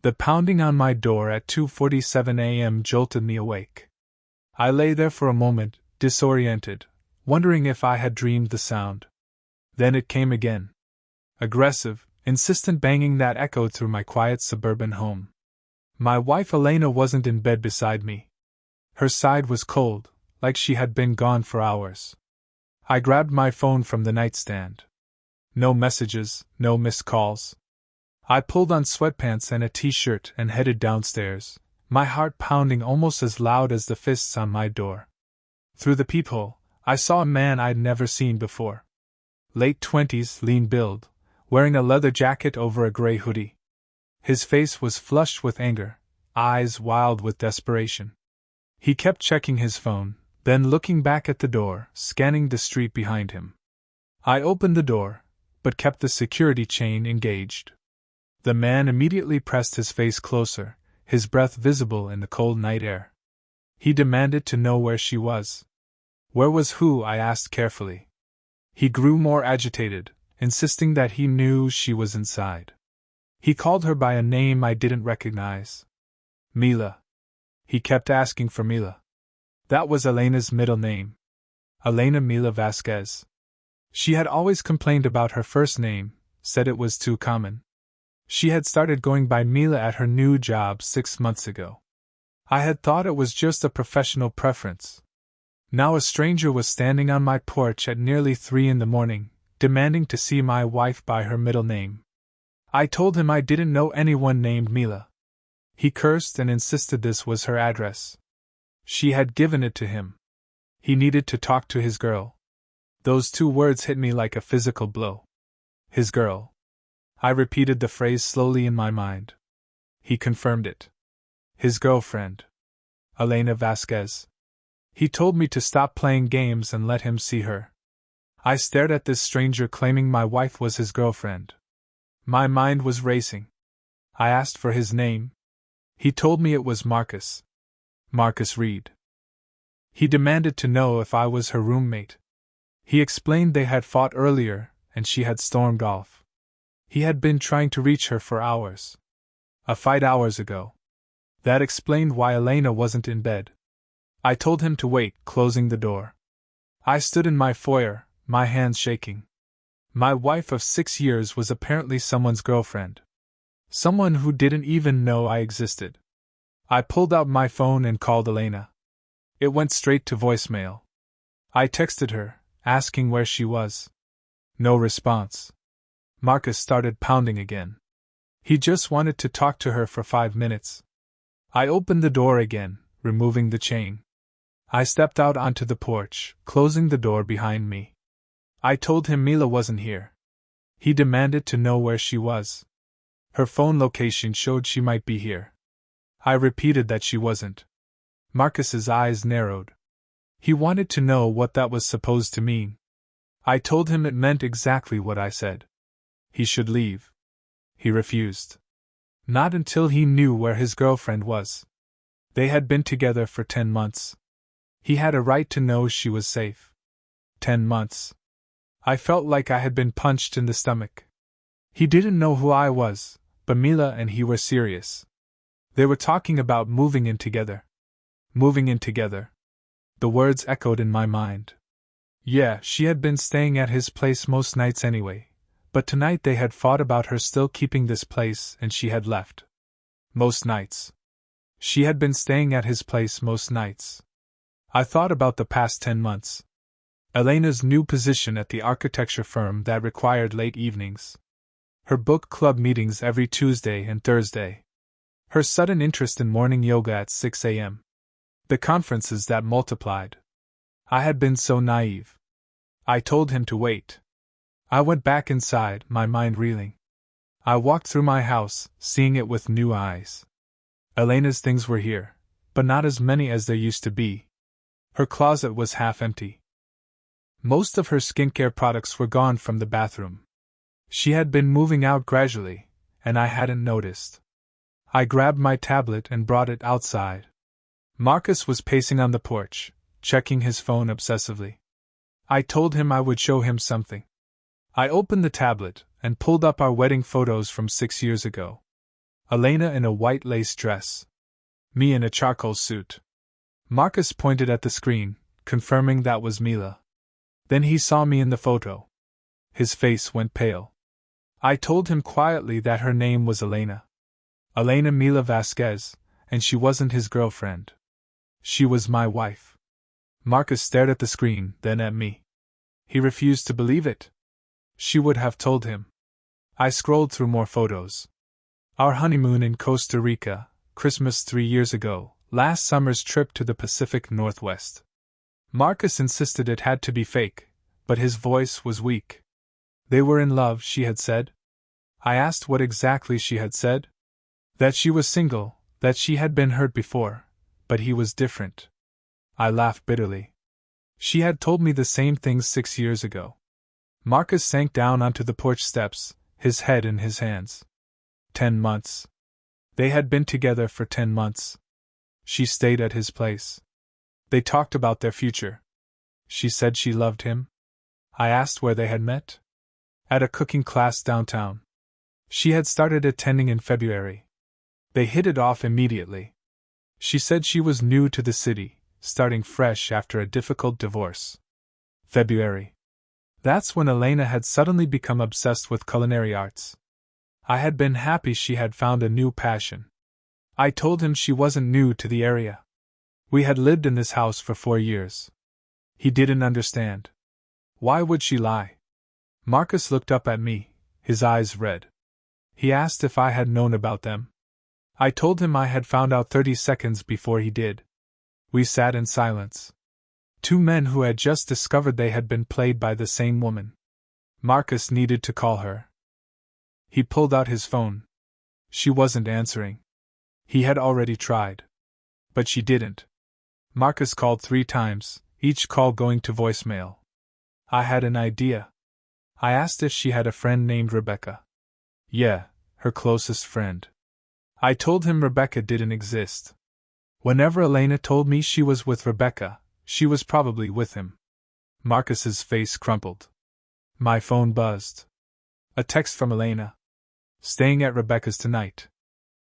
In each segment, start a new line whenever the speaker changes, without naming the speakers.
The pounding on my door at 2:47 a.m. jolted me awake. I lay there for a moment, disoriented, wondering if I had dreamed the sound. Then it came again. Aggressive, insistent banging that echoed through my quiet suburban home. My wife Elena wasn't in bed beside me. Her side was cold, like she had been gone for hours. I grabbed my phone from the nightstand. No messages, no missed calls. I pulled on sweatpants and a t-shirt and headed downstairs, my heart pounding almost as loud as the fists on my door. Through the peephole, I saw a man I'd never seen before. Late 20s, lean build, wearing a leather jacket over a gray hoodie. His face was flushed with anger, eyes wild with desperation. He kept checking his phone, then looking back at the door, scanning the street behind him. I opened the door, but kept the security chain engaged. The man immediately pressed his face closer, his breath visible in the cold night air. He demanded to know where she was. Where was who? I asked carefully. He grew more agitated, insisting that he knew she was inside. He called her by a name I didn't recognize. Mila. He kept asking for Mila. That was Elena's middle name. Elena Mila Vasquez. She had always complained about her first name, said it was too common. She had started going by Mila at her new job 6 months ago. I had thought it was just a professional preference. Now a stranger was standing on my porch at nearly 3 a.m, demanding to see my wife by her middle name. I told him I didn't know anyone named Mila. He cursed and insisted this was her address. She had given it to him. He needed to talk to his girl. Those 2 words hit me like a physical blow. His girl. I repeated the phrase slowly in my mind. He confirmed it. His girlfriend. Elena Vasquez. He told me to stop playing games and let him see her. I stared at this stranger claiming my wife was his girlfriend. My mind was racing. I asked for his name. He told me it was Marcus. Marcus Reed. He demanded to know if I was her roommate. He explained they had fought earlier, and she had stormed off. He had been trying to reach her for hours. A fight hours ago. That explained why Elena wasn't in bed. I told him to wait, closing the door. I stood in my foyer, my hands shaking. My wife of 6 years was apparently someone's girlfriend. Someone who didn't even know I existed. I pulled out my phone and called Elena. It went straight to voicemail. I texted her, asking where she was. No response. Marcus started pounding again. He just wanted to talk to her for 5 minutes. I opened the door again, removing the chain. I stepped out onto the porch, closing the door behind me. I told him Mila wasn't here. He demanded to know where she was. Her phone location showed she might be here. I repeated that she wasn't. Marcus's eyes narrowed. He wanted to know what that was supposed to mean. I told him it meant exactly what I said. He should leave. He refused. Not until he knew where his girlfriend was. They had been together for 10 months. He had a right to know she was safe. 10 months. I felt like I had been punched in the stomach. He didn't know who I was, but Mila and he were serious. They were talking about moving in together. Moving in together. The words echoed in my mind. Yeah, she had been staying at his place most nights anyway, but tonight they had fought about her still keeping this place and she had left. Most nights. She had been staying at his place most nights. I thought about the past 10 months. Elena's new position at the architecture firm that required late evenings. Her book club meetings every Tuesday and Thursday. Her sudden interest in morning yoga at 6 a.m. The conferences that multiplied. I had been so naive. I told him to wait. I went back inside, my mind reeling. I walked through my house, seeing it with new eyes. Elena's things were here, but not as many as there used to be. Her closet was half empty. Most of her skincare products were gone from the bathroom. She had been moving out gradually, and I hadn't noticed. I grabbed my tablet and brought it outside. Marcus was pacing on the porch, checking his phone obsessively. I told him I would show him something. I opened the tablet and pulled up our wedding photos from 6 years ago. Elena in a white lace dress. Me in a charcoal suit. Marcus pointed at the screen, confirming that was Mila. Then he saw me in the photo. His face went pale. I told him quietly that her name was Elena. Elena Mila Vasquez, and she wasn't his girlfriend. She was my wife. Marcus stared at the screen, then at me. He refused to believe it. She would have told him. I scrolled through more photos. Our honeymoon in Costa Rica, Christmas 3 years ago, last summer's trip to the Pacific Northwest. Marcus insisted it had to be fake, but his voice was weak. They were in love, she had said. I asked what exactly she had said. That she was single, that she had been hurt before, but he was different. I laughed bitterly. She had told me the same things 6 years ago. Marcus sank down onto the porch steps, his head in his hands. 10 months. They had been together for 10 months. She stayed at his place. They talked about their future. She said she loved him. I asked where they had met. At a cooking class downtown. She had started attending in February. They hit it off immediately. She said she was new to the city, starting fresh after a difficult divorce. February. That's when Elena had suddenly become obsessed with culinary arts. I had been happy she had found a new passion. I told him she wasn't new to the area. We had lived in this house for 4 years. He didn't understand. Why would she lie? Marcus looked up at me, his eyes red. He asked if I had known about them. I told him I had found out 30 seconds before he did. We sat in silence. 2 men who had just discovered they had been played by the same woman. Marcus needed to call her. He pulled out his phone. She wasn't answering. He had already tried. But she didn't. Marcus called 3 times, each call going to voicemail. I had an idea. I asked if she had a friend named Rebecca. Yeah, her closest friend. I told him Rebecca didn't exist. Whenever Elena told me she was with Rebecca, she was probably with him. Marcus's face crumpled. My phone buzzed. A text from Elena. Staying at Rebecca's tonight.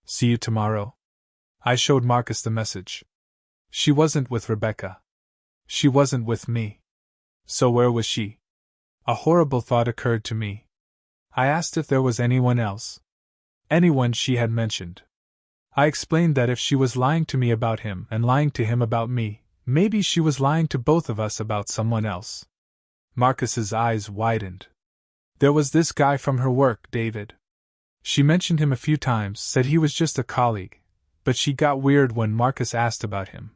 See you tomorrow. I showed Marcus the message. She wasn't with Rebecca. She wasn't with me. So where was she? A horrible thought occurred to me. I asked if there was anyone else. Anyone she had mentioned. I explained that if she was lying to me about him and lying to him about me, maybe she was lying to both of us about someone else. Marcus's eyes widened. There was this guy from her work, David. She mentioned him a few times, said he was just a colleague, but she got weird when Marcus asked about him.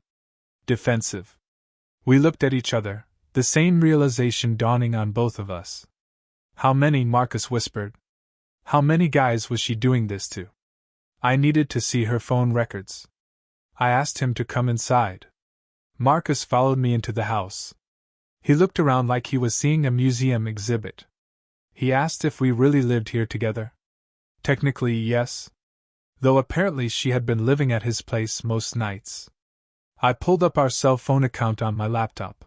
Defensive. We looked at each other, the same realization dawning on both of us. How many, Marcus whispered. How many guys was she doing this to? I needed to see her phone records. I asked him to come inside. Marcus followed me into the house. He looked around like he was seeing a museum exhibit. He asked if we really lived here together. Technically, yes. Though apparently she had been living at his place most nights. I pulled up our cell phone account on my laptop.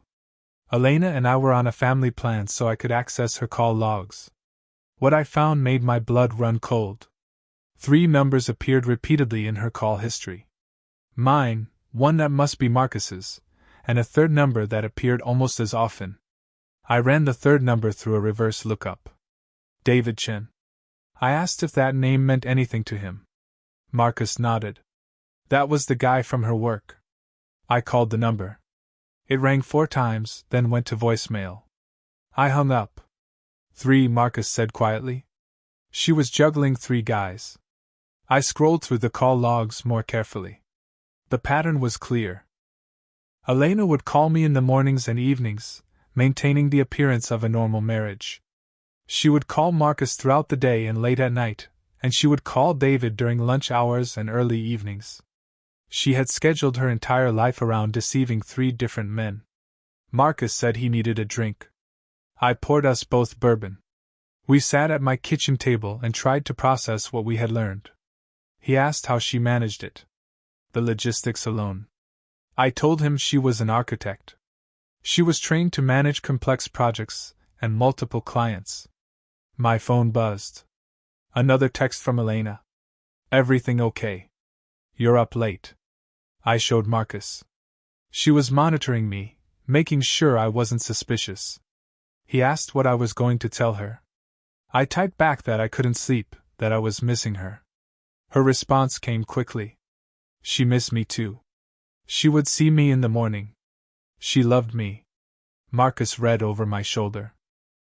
Elena and I were on a family plan so I could access her call logs. What I found made my blood run cold. 3 numbers appeared repeatedly in her call history. Mine, one that must be Marcus's, and a 3rd number that appeared almost as often. I ran the 3rd number through a reverse lookup. David Chen. I asked if that name meant anything to him. Marcus nodded. That was the guy from her work. I called the number. It rang 4 times, then went to voicemail. I hung up. 3, Marcus said quietly. She was juggling 3 guys. I scrolled through the call logs more carefully. The pattern was clear. Elena would call me in the mornings and evenings, maintaining the appearance of a normal marriage. She would call Marcus throughout the day and late at night, and she would call David during lunch hours and early evenings. She had scheduled her entire life around deceiving 3 different men. Marcus said he needed a drink. I poured us both bourbon. We sat at my kitchen table and tried to process what we had learned. He asked how she managed it. The logistics alone. I told him she was an architect. She was trained to manage complex projects and multiple clients. My phone buzzed. Another text from Elena. Everything okay? You're up late. I showed Marcus. She was monitoring me, making sure I wasn't suspicious. He asked what I was going to tell her. I typed back that I couldn't sleep, that I was missing her. Her response came quickly. She missed me too. She would see me in the morning. She loved me. Marcus read over my shoulder.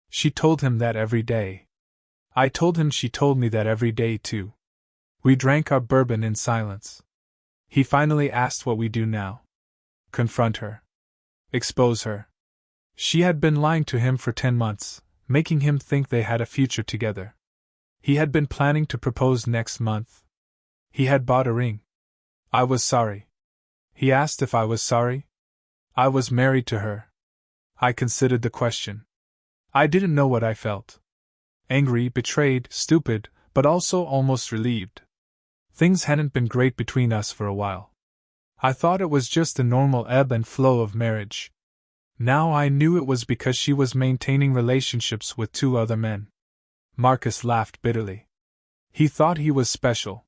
She told him that every day. I told him she told me that every day too. We drank our bourbon in silence. He finally asked what we do now. Confront her. Expose her. She had been lying to him for 10 months, making him think they had a future together. He had been planning to propose next month. He had bought a ring. I was sorry. He asked if I was sorry. I was married to her. I considered the question. I didn't know what I felt. Angry, betrayed, stupid, but also almost relieved. Things hadn't been great between us for a while. I thought it was just the normal ebb and flow of marriage. Now I knew it was because she was maintaining relationships with 2 other men. Marcus laughed bitterly. He thought he was special.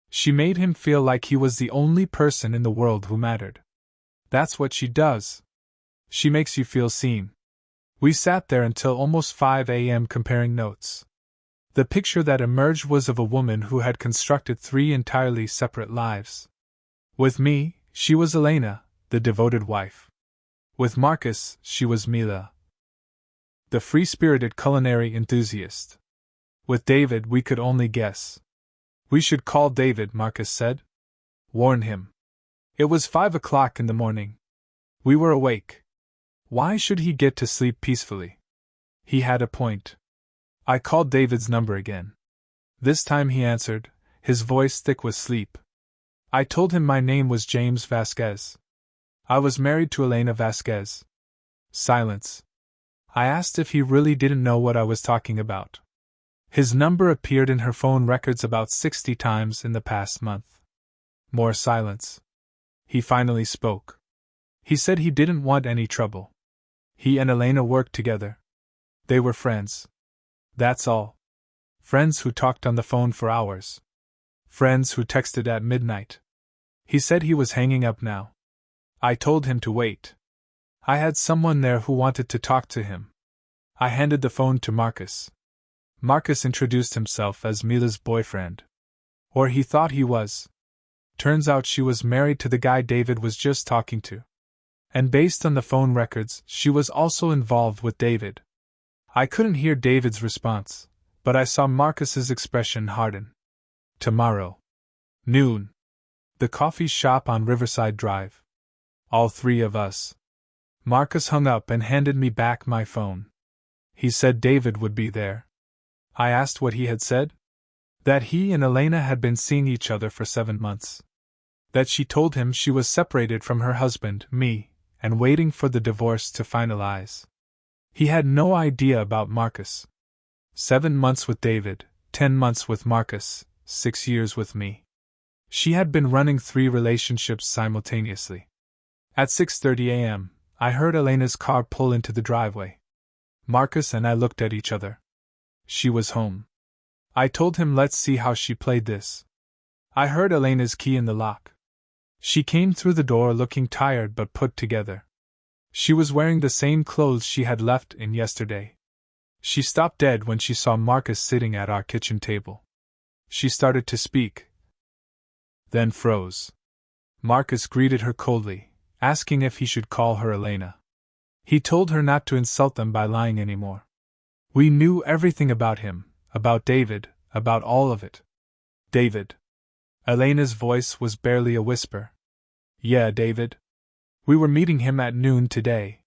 She made him feel like he was the only person in the world who mattered. That's what she does. She makes you feel seen. We sat there until almost 5 a.m. comparing notes. The picture that emerged was of a woman who had constructed 3 entirely separate lives. With me, she was Elena, the devoted wife. With Marcus, she was Mila, the free-spirited culinary enthusiast. With David, we could only guess. We should call David, Marcus said. Warn him. It was 5 o'clock in the morning. We were awake. Why should he get to sleep peacefully? He had a point. I called David's number again. This time he answered, his voice thick with sleep. I told him my name was James Vasquez. I was married to Elena Vasquez. Silence. I asked if he really didn't know what I was talking about. His number appeared in her phone records about 60 times in the past month. More silence. He finally spoke. He said he didn't want any trouble. He and Elena worked together. They were friends. That's all. Friends who talked on the phone for hours. Friends who texted at midnight. He said he was hanging up now. I told him to wait. I had someone there who wanted to talk to him. I handed the phone to Marcus. Marcus introduced himself as Mila's boyfriend. Or he thought he was. Turns out she was married to the guy David was just talking to. And based on the phone records, she was also involved with David. I couldn't hear David's response, but I saw Marcus's expression harden. Tomorrow. Noon. The coffee shop on Riverside Drive. All 3 of us. Marcus hung up and handed me back my phone. He said David would be there. I asked what he had said. That he and Elena had been seeing each other for 7 months. That she told him she was separated from her husband, me, and waiting for the divorce to finalize. He had no idea about Marcus. 7 months with David, 10 months with Marcus, 6 years with me. She had been running 3 relationships simultaneously. At 6:30 a.m., I heard Elena's car pull into the driveway. Marcus and I looked at each other. She was home. I told him let's see how she played this. I heard Elena's key in the lock. She came through the door looking tired but put together. She was wearing the same clothes she had left in yesterday. She stopped dead when she saw Marcus sitting at our kitchen table. She started to speak, then froze. Marcus greeted her coldly, asking if he should call her Elena. He told her not to insult them by lying anymore. We knew everything about him, about David, about all of it. David. Elena's voice was barely a whisper. Yeah, David. We were meeting him at noon today.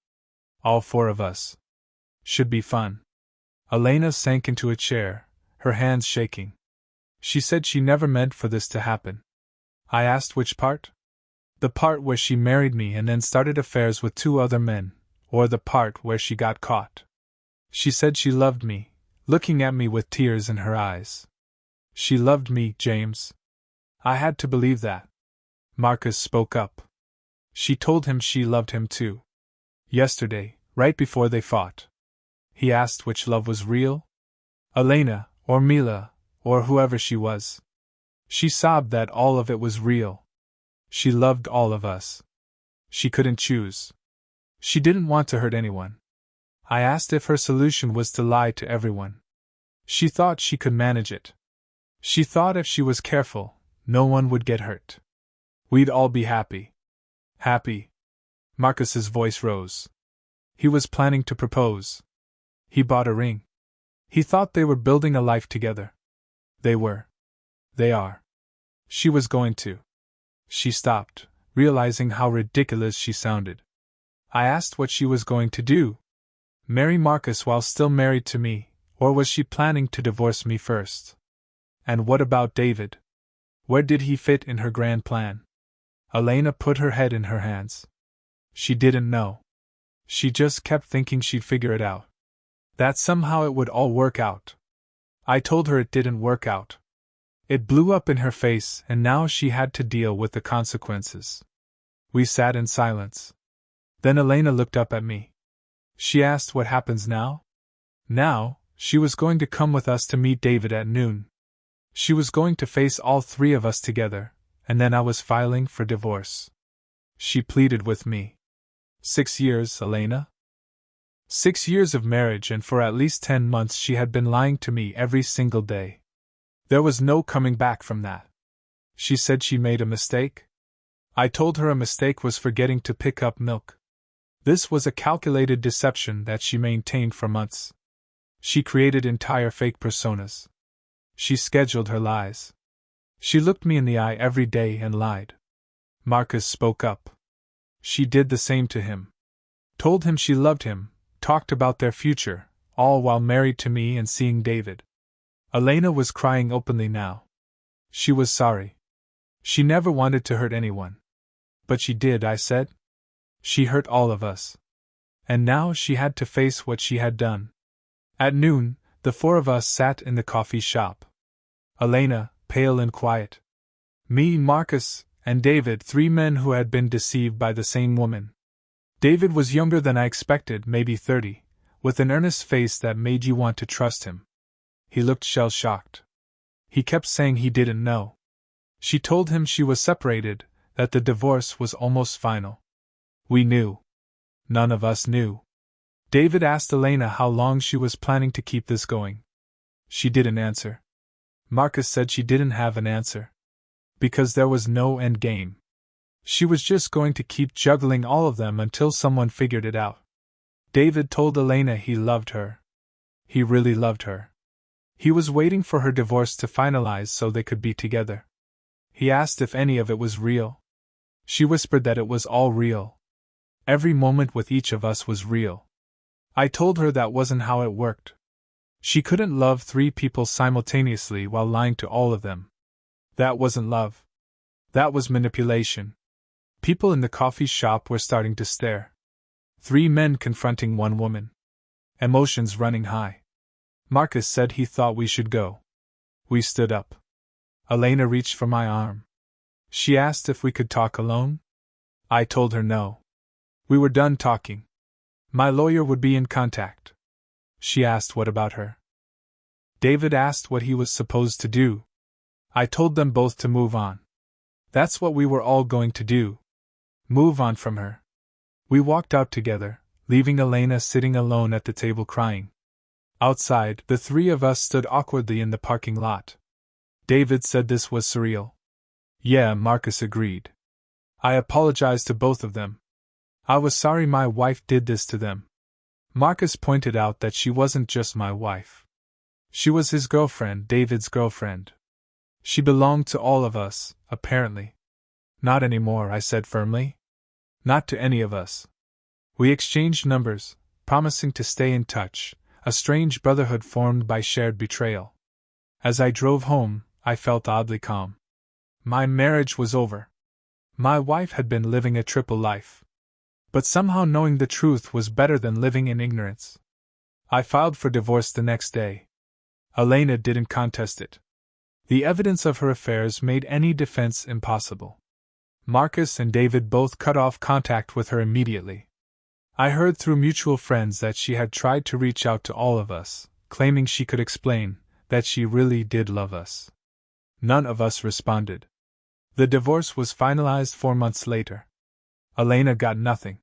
All 4 of us. Should be fun. Elena sank into a chair, her hands shaking. She said she never meant for this to happen. I asked which part? The part where she married me and then started affairs with 2 other men, or the part where she got caught. She said she loved me, looking at me with tears in her eyes. She loved me, James. I had to believe that. Marcus spoke up. She told him she loved him too. Yesterday, right before they fought. He asked which love was real? Elena, or Mila, or whoever she was. She sobbed that all of it was real. She loved all of us. She couldn't choose. She didn't want to hurt anyone. I asked if her solution was to lie to everyone. She thought she could manage it. She thought if she was careful, no one would get hurt. We'd all be happy. Happy? Marcus's voice rose. He was planning to propose. He bought a ring. He thought they were building a life together. They were. They are. She was going to. She stopped, realizing how ridiculous she sounded. I asked what she was going to do. Marry Marcus while still married to me, or was she planning to divorce me first? And what about David? Where did he fit in her grand plan? Elena put her head in her hands. She didn't know. She just kept thinking she'd figure it out. That somehow it would all work out. I told her it didn't work out. It blew up in her face, and now she had to deal with the consequences. We sat in silence. Then Elena looked up at me. She asked what happens now? Now, she was going to come with us to meet David at noon. She was going to face all three of us together, and then I was filing for divorce. She pleaded with me. 6 years, Elena? 6 years of marriage, and for at least 10 months she had been lying to me every single day. There was no coming back from that. She said she made a mistake. I told her a mistake was forgetting to pick up milk. This was a calculated deception that she maintained for months. She created entire fake personas. She scheduled her lies. She looked me in the eye every day and lied. Marcus spoke up. She did the same to him. Told him she loved him, talked about their future, all while married to me and seeing David. Elena was crying openly now. She was sorry. She never wanted to hurt anyone. But she did, I said. She hurt all of us. And now she had to face what she had done. At noon, the four of us sat in the coffee shop. Elena, pale and quiet. Me, Marcus, and David, 3 men who had been deceived by the same woman. David was younger than I expected, maybe 30, with an earnest face that made you want to trust him. He looked shell-shocked. He kept saying he didn't know. She told him she was separated, that the divorce was almost final. We knew. None of us knew. David asked Elena how long she was planning to keep this going. She didn't answer. Marcus said she didn't have an answer. Because there was no end game. She was just going to keep juggling all of them until someone figured it out. David told Elena he loved her. He really loved her. He was waiting for her divorce to finalize so they could be together. He asked if any of it was real. She whispered that it was all real. Every moment with each of us was real. I told her that wasn't how it worked. She couldn't love 3 people simultaneously while lying to all of them. That wasn't love. That was manipulation. People in the coffee shop were starting to stare. 3 men confronting 1 woman. Emotions running high. Marcus said he thought we should go. We stood up. Elena reached for my arm. She asked if we could talk alone. I told her no. We were done talking. My lawyer would be in contact. She asked what about her. David asked what he was supposed to do. I told them both to move on. That's what we were all going to do. Move on from her. We walked out together, leaving Elena sitting alone at the table crying. Outside, the 3 of us stood awkwardly in the parking lot. David said this was surreal. Yeah, Marcus agreed. I apologized to both of them. I was sorry my wife did this to them. Marcus pointed out that she wasn't just my wife. She was his girlfriend, David's girlfriend. She belonged to all of us, apparently. Not anymore, I said firmly. Not to any of us. We exchanged numbers, promising to stay in touch, a strange brotherhood formed by shared betrayal. As I drove home, I felt oddly calm. My marriage was over. My wife had been living a triple life. But somehow knowing the truth was better than living in ignorance. I filed for divorce the next day. Elena didn't contest it. The evidence of her affairs made any defense impossible. Marcus and David both cut off contact with her immediately. I heard through mutual friends that she had tried to reach out to all of us, claiming she could explain that she really did love us. None of us responded. The divorce was finalized 4 months later. Elena got nothing.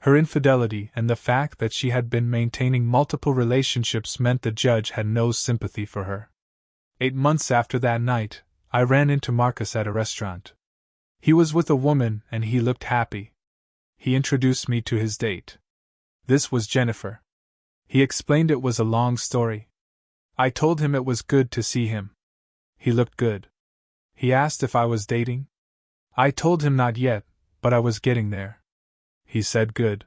Her infidelity and the fact that she had been maintaining multiple relationships meant the judge had no sympathy for her. 8 months after that night, I ran into Marcus at a restaurant. He was with a woman and he looked happy. He introduced me to his date. This was Jennifer. He explained it was a long story. I told him it was good to see him. He looked good. He asked if I was dating. I told him not yet, but I was getting there. He said good.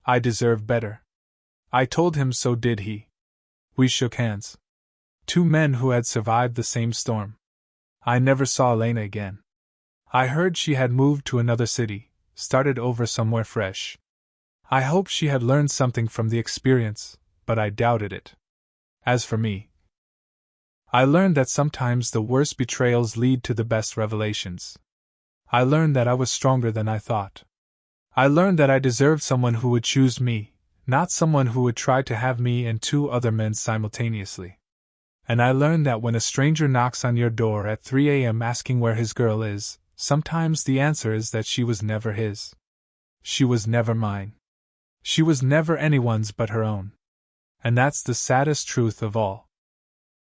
I deserve better. I told him so did he. We shook hands. Two men who had survived the same storm. I never saw Elena again. I heard she had moved to another city, started over somewhere fresh. I hoped she had learned something from the experience, but I doubted it. As for me, I learned that sometimes the worst betrayals lead to the best revelations. I learned that I was stronger than I thought. I learned that I deserved someone who would choose me, not someone who would try to have me and two other men simultaneously. And I learned that when a stranger knocks on your door at 3 a.m. asking where his girl is, sometimes the answer is that she was never his. She was never mine. She was never anyone's but her own. And that's the saddest truth of all.